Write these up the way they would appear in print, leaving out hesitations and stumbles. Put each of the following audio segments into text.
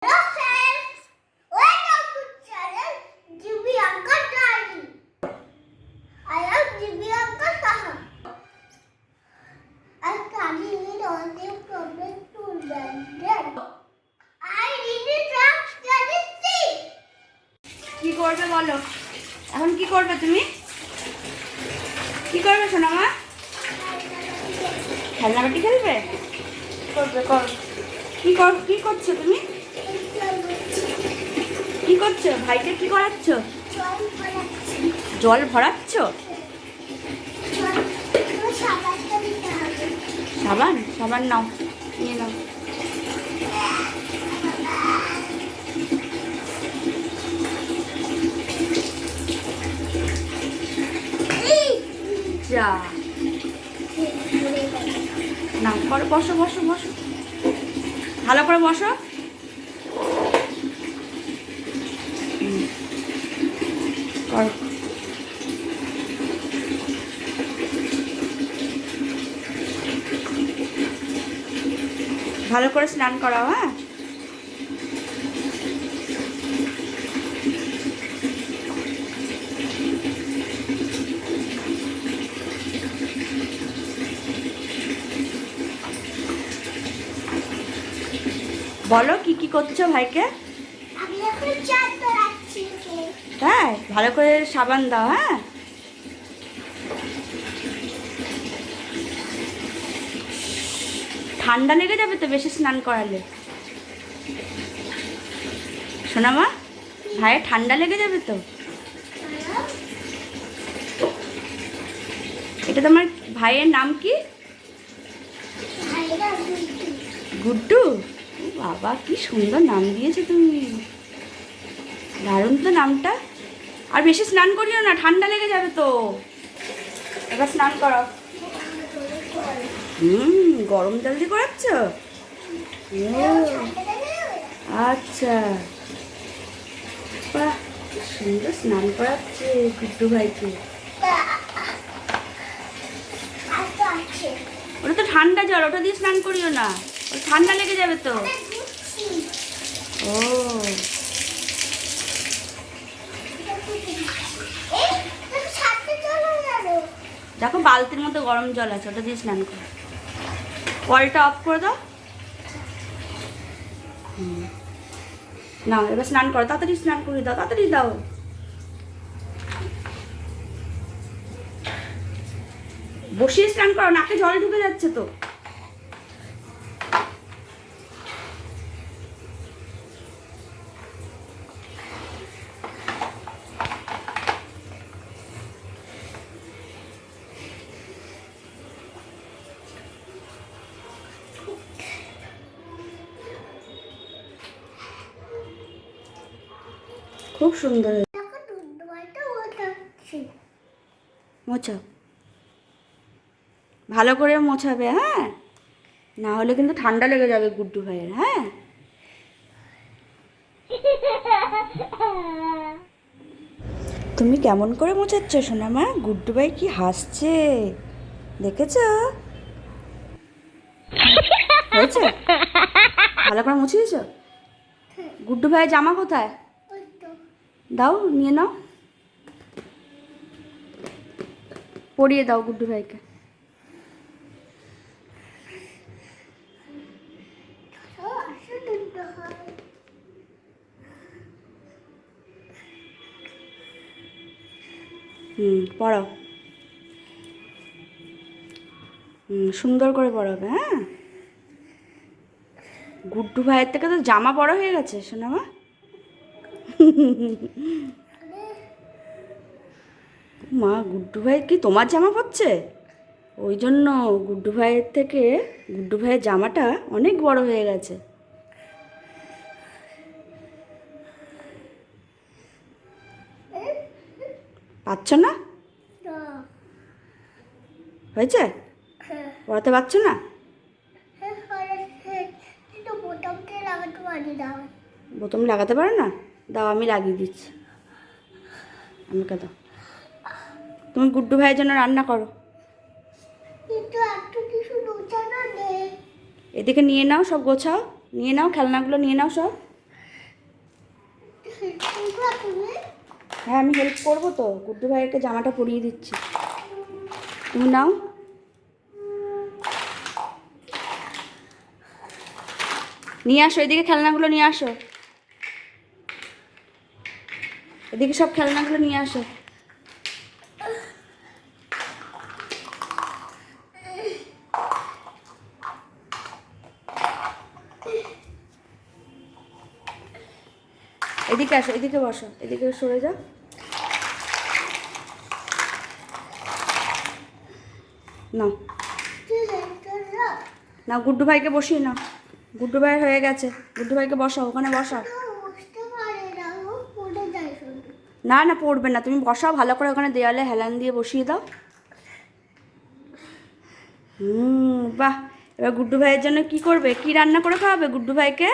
Hello friends, welcome to channel Divyanka Diary. I am Divyanka Saha. I studied on the public to London. I really love study C. কি করবে বলো? এখন কি করবে তুমি? কি করবে সোনা মা? খেলনাবাটি খেলবে? করবে কর। কি করছো তুমি? কি করছো? ভাইকে কি করাচ্ছ? জল ভরাচ্ছ? সাবান? সাবান নাও, নিয়ে নাও। যা না করো, বসো বসো বসো, ভালো করে বসো। করো। ভালো করে স্নান করাও। হ্যাঁ, বলো কি কি করছো ভাইকে? আমি এখন চাল ধরাচ্ছি। হ্যাঁ, ভালো করে সাবান দাও। হ্যাঁ, ঠান্ডা লেগে যাবে তো বেশি স্নান করালে। শোনা মা, ভাইয়ের ঠান্ডা লেগে যাবে তো। এটা তোমার ভাইয়ের নাম কি? গুড্ডু। বাবা কি সুন্দর নাম দিয়েছো তুমি, দারুণ তো নামটা। আর বেশি স্নান করিও না, ঠান্ডা লেগে যাবে তো। এবার স্নান করো। গরম জল দিয়ে করাচ্ছ? ও আচ্ছা, বাহ সুন্দর স্নান করাচ্ছে গুড্ডু ভাইকে। ওটা তো ঠান্ডা জল, ওটা দিয়ে স্নান করিও না, ওটা ঠান্ডা লেগে যাবে তো। ও দেখো বালতির মধ্যে গরম জল আছে, ওটা দিয়ে স্নান করো। কলটা অফ করে দাও। না এবার স্নান করো, তাড়াতাড়ি স্নান করে দাও, তাড়াতাড়ি দাও। বসিয়ে স্নান করো, নাকে জল ঢুকে যাচ্ছে তো। খুব সুন্দর মোছা, ভালো করে মোছাবে। হ্যাঁ, না হলে কিন্তু ঠান্ডা লেগে যাবে গুড্ডু ভাইয়ের। হ্যাঁ, তুমি কেমন করে মোছাচ্ছ সোনা মা? গুড্ডু ভাই কি হাসছে দেখেছ? হয়েছে? ভালো করে মুছিয়েছ? গুড্ডু ভাইয়ের জামা কোথায়? দাও, নিয়ে নাও, পরিয়ে দাও গুড্ডু ভাইকে। পড়াও। সুন্দর করে পড়াবে। হ্যাঁ, গুড্ডু ভাইয়ের থেকে তো জামা বড় হয়ে গেছে শোনা মা। মা, গুড্ডু ভাই কি তোমার জামা পরছে? ওই জন্য গুড্ডু ভাইয়ের থেকে গুড্ডু ভাইয়ের জামাটা অনেক বড় হয়ে গেছে। পাচ্ছ না? হয়েছে? পড়াতে পারছো না? বোতাম লাগাতে পারো না? দাও আমি লাগিয়ে দিচ্ছি। আমাকে দাও। তুমি গুড্ডু ভাইয়ের জন্য রান্না করো। এদিকে নিয়ে নাও, সব গোছাও, নিয়ে নাও খেলনাগুলো, নিয়ে নাও সব। তুমি হ্যাঁ আমি হেল্প করবো তো, গুড্ডু ভাইকে জামাটা পরিয়ে দিচ্ছি। তুমি নাও। নিয়ে আসো এদিকে, খেলনাগুলো নিয়ে আসো, এদিকে সব খেলনাগুলো নিয়ে আসো। এদিকে আসো, এদিকে বসো, এদিকে সরে যাও। নাও না, গুড্ডু ভাইকে বসিয়ে নাও, গুড্ডু ভাই হয়ে গেছে, গুড্ডু ভাইকে বসাও, ওখানে বসাও। বুঝতে পারে না, ও পড়ে যায় শুধু। না না পড়বে না, তুমি বসাও ভালো করে, ওখানে দেয়ালে হেলান দিয়ে বসিয়ে দাও। বাহ। এবার গুড্ডু ভাইয়ের জন্য কি করবে, কি রান্না করে খাওয়াবে গুড্ডু ভাইকে?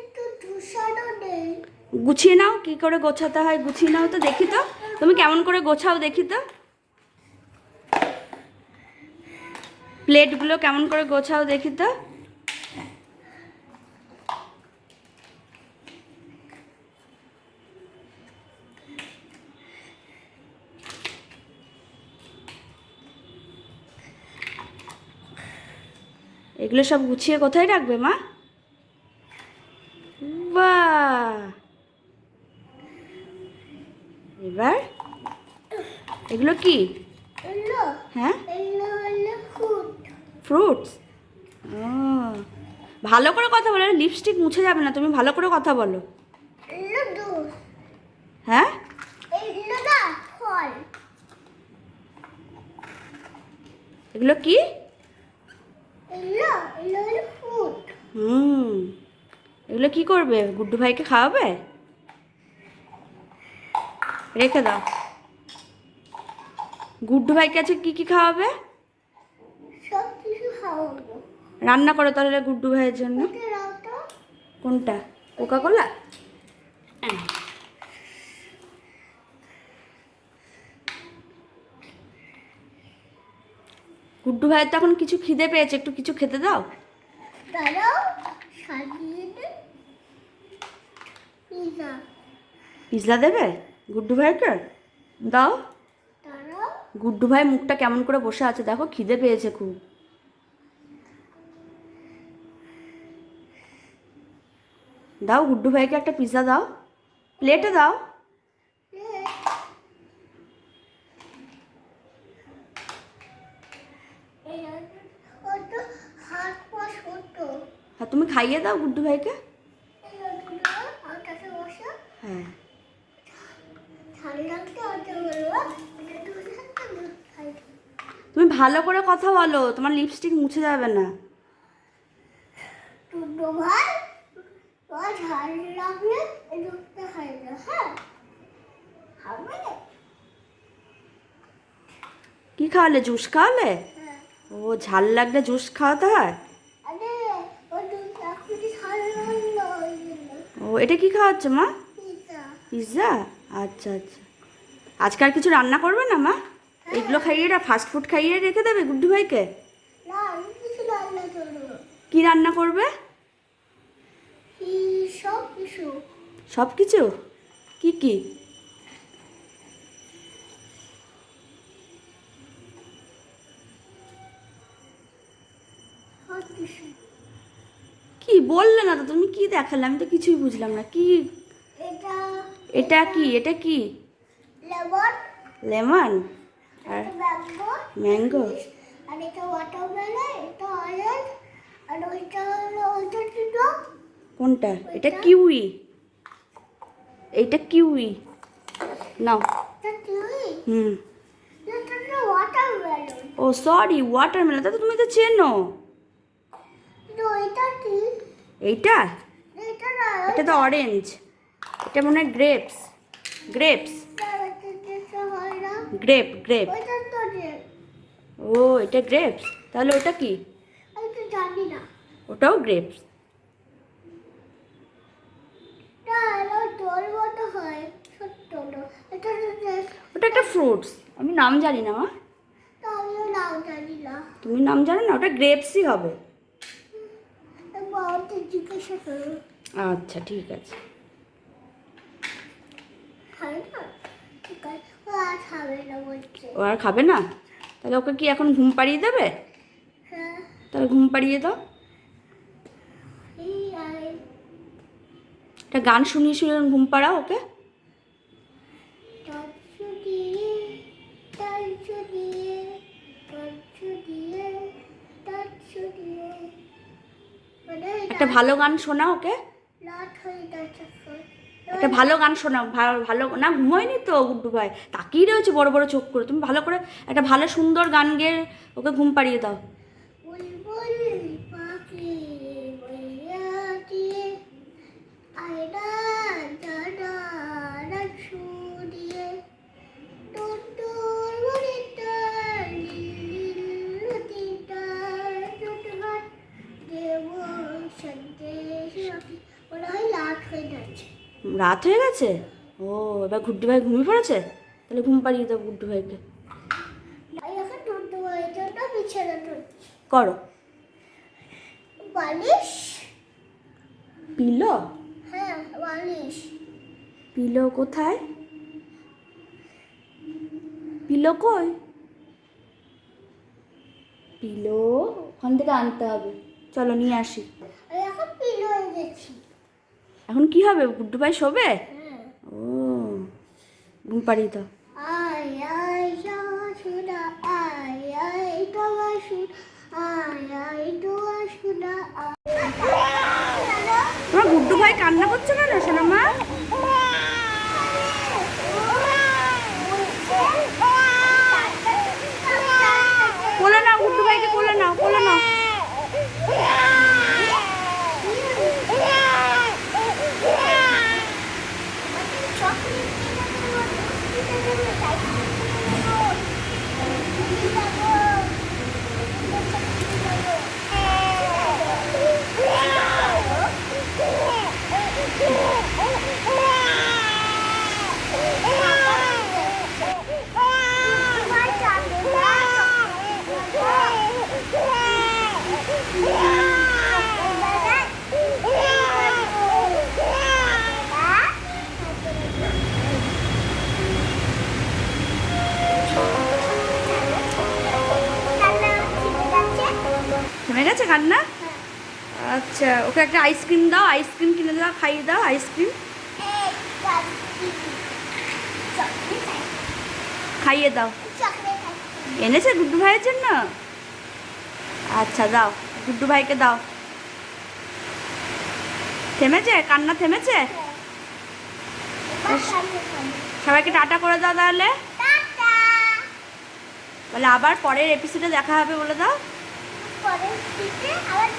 একটু ধূসরও নেই। গুছিয়ে নাও, কি করে গোছাতে হয় গুছিয়ে নাও তো দেখি তো, তুমি কেমন করে গোছাও দেখি তো, প্লেটগুলো কেমন করে গোছাও দেখি তো। এগুলো সব গুছিয়ে কোথায় রাখবে মা? বাহ। এবার এগুলো কি? এলো হ্যাঁ এলো হলো ফুড। ফ্রুটস। ও ভালো করে কথা বলো, লিপস্টিক মুছে যাবে না, তুমি ভালো করে কথা বলো। এলো দুধ। হ্যাঁ এলো না ফল। এগুলো কি? এলো এলো হলো ফুড। এগুলো কি করবে, গুড্ডু ভাইকে খাওয়াবে? রেখে দাও। গুড্ডু ভাইকে আছে কি কি খাওয়াবে? সব কিছু খাওয়াবো। রান্না করো তাহলে গুড্ডু ভাইয়ের জন্য। এটা রাও তো। কোনটা, কোকা কোলা? গুড্ডু ভাইয়ের তো এখন কিছু খিদে পেয়েছে, একটু কিছু খেতে দাও। দাঁড়াও সাজিয়ে দে। পিজা। পিৎজা দেবে গুড্ডু ভাইকে? দাও। দাঁড়াও। গুড্ডু ভাই মুখটা কেমন করে বসে আছে দেখো, খিদে পেয়েছে খুব। দাও গুড্ডু ভাইকে একটা পিৎজা দাও, প্লেটে দাও। ওটা হাত পা ছোট। হ্যাঁ তুমি খাইয়ে দাও গুড্ডু ভাইকে। ওটাতে বসে হ্যাঁ ঠান্ডা লাগতে ওটা বলবো এটা দুধ খাই। তুমি ভালো করে কথা বলো, তোমার লিপস্টিক মুছে যাবে না। টুডো ভাই ও ঝাল লাগলে এই দুধটা খাই না, হ্যাঁ হবে। কি খাওয়ালে, জুস খাওয়ালে? হ্যাঁ। ও ঝাল লাগলে জুস খাওয়াতে হয়। আরে ও দুধ একটু ঝাল লাগলো ওই জন্য। ও এটা কি খাওয়াচ্ছে মা? পিজা। পিৎজা। আচ্ছা আচ্ছা, আজকে আর কিছু রান্না করবে না মা? এগুলো খাইয়ে ফাস্ট ফুড খাইয়ে রেখে দেবে গুড্ডু ভাইকে? না আমি কিছু রান্না করবো। কি রান্না করবে? সব কিছু। সব কিছু? কি কি? সব কিছু। কি বললে না তো, তুমি কি দেখালে, আমি তো কিছুই বুঝলাম না কি। এটা এটা কি, এটা কি? লেমন। লেমন আর ম্যাঙ্গো। ম্যাঙ্গো। আর এটা ওয়াটারমেলন, এটা অরেঞ্জ, আর ওইটা হলো ওইটা ছিল কোনটা? এটা কিউই, এইটা কিউই। নাও। এটা কিউই। এটা হলো ওয়াটারমেলন। ও সরি, ওয়াটারমেলন, তা তো তুমি তো চেনো। কিন্তু ওইটা কি? এইটা, এটা না এটা তো অরেঞ্জ, এটা মনে হয় গ্রেপস। গ্রেপস, এটা হয় না। Grape grape. ওইটা তো red। ও এটা গ্রেপস, তাহলে ওটা কি? আমি তো জানি না। ওটাও গ্রেপস। না এটা জল মতো হয়, ছোট্ট না। এটা তো ওটা একটা ফ্রুটস, আমি নাম জানি না মা। তো আমিও নাম জানি না। তুমি নাম জানো না, ওটা গ্রেপসই হবে। বাবাকে জিজ্ঞাসা করো। আচ্ছা ঠিক আছে। খাবে না বলছে। ও আর খাবে না? তাহলে ওকে কি এখন ঘুম পাড়িয়ে দেবে? হ্যাঁ। তাহলে ঘুম পাড়িয়ে দাও। এই আয়। একটা গান শুনিয়ে শুনিয়ে ঘুম পাড়াও ওকে। টর্চু দিয়ে, টর্চু দিয়ে, টর্চু দিয়ে, টর্চু দিয়ে। মানে একটা ভালো গান শোনাও ওকে। রাত হয়ে যাচ্ছে এখন। একটা ভালো গান শোনাও। ভালো ভালো না, ঘুমোয়নি তো গুড্ডু ভাই, তাকিয়ে রয়েছে বড় বড় চোখ করে। তুমি ভালো করে একটা ভালো সুন্দর গান গেয়ে ওকে ঘুম পাড়িয়ে দাও। বুলবুল পাখি বইয়া দিয়ে আয়না জানা শুনিয়ে টুটুর মনিটার লুতিটার টুটুহার দেব সন্দেশ রাখি। ওরা হয় রাত হয়ে যাচ্ছে। রাত হয়ে গেছে? ও, এবার গুড্ডু ভাই ঘুমিয়ে পড়েছে? তাহলে ঘুম পাড়িয়ে দাও গুড্ডু ভাইকে। তাই এখন টুটু হয়ে জন্য বিছানা তুলছি। করো। বালিশ। পিলো? হ্যাঁ বালিশ। পিলো কোথায়? পিলো কই? পিলো ওখান থেকে আনতে হবে। চলো নিয়ে আসি। আমি এখন পিলো হয়ে গেছি। এখন কি হবে? গুড্ডু ভাই শোবে? হ্যাঁ। ও, ঘুম পাড়িয়ে দাও। আয় আয় সোনা আয় আয় তোমার সুর আয় আয় তোমার সোনা তোমার গুড্ডু ভাই কান্না করছে কেন সোনামা? কোলে নাও গুড্ডু ভাইকে, কোলে নাও, কোলে নাও। থেমে গেছে কান্না? আচ্ছা, ওকে একটা আইসক্রিম দাও, আইসক্রিম কিনে দাও, খাইয়ে দাও আইসক্রিম। খাইয়ে দাও। এনেছে গুড্ডু ভাইয়ের জন্য? আচ্ছা দাও, গুড্ডু ভাইকে দাও। থেমেছে কান্না? থেমেছে? সবাইকে টাটা করে দাও তাহলে। বলে আবার পরের এপিসোডে দেখা হবে বলে দাও। পরের দিকে আবার